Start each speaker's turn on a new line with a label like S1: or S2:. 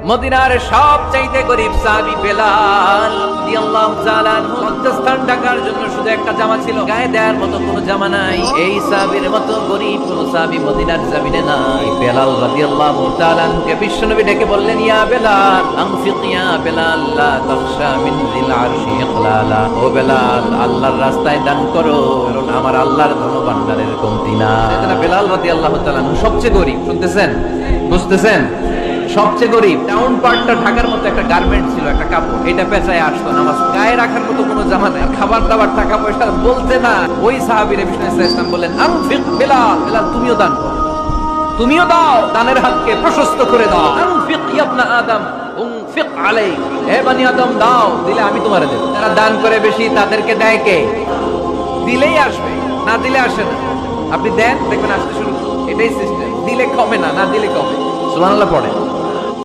S1: মদিনার সবচাইতে গরীব সাহাবী বেলাল রাদিয়াল্লাহু তাআলা লজ্জাস্থান ঢাকার জন্য শুধু একটা জামা ছিল, গায়ে দেওয়ার মতো কোনো জামা নাই। এই সাহাবীর মতো গরীব কোন সাহাবী মদিনার জমিনে নাই। বেলাল রাদিয়াল্লাহু তাআলা কে বিশ্বনবী ডেকে বললেন, ইয়া বেলাল আনফিক ইয়া বেলাল লা তাখশা মিন যিল আরশি ইকলালা। ও বেলাল, আল্লাহর রাস্তায় দান করো, কারণ আমার আল্লাহর ধনভাণ্ডারের কমতি না। এটা বেলাল রাদিয়াল্লাহু তাআলা সবচেয়ে গরীব। শুনতেছেন, বুঝতেছেন? সবচেয়ে গরিব। টাউন পার্টটা ঢাকার মতো একটা গার্মেন্ট ছিল, একটা কাপড়, এটা পেঁচায় আসতো, নামাজ গায়ে রাখার মতো কোনো জামা নেই, খাবার দাবার টাকা পয়সা বলতে না। ওই সাহাবীর বিষ্ণু ইসলাম বললেন, আনফিক বেলাল, বেলাল তুমিও দান করো, তুমিও দাও, দানের হাতকে প্রশস্ত করে দাও। আনফিক ইয়া ইবনা আদম উনফিক আলাইক, হে বনি আদম দাও, দিলে আমি তোমারে দেব। যারা দান করে বেশি তাদেরকে দেয় কে? দিলেই আসবে, না দিলে আসে না। আপনি দেন, দেখবেন আসতে শুরু। এটাই সিস্টেম। দিলে কমে না, না দিলে কমে। সুবহানাল্লাহ পড়ে।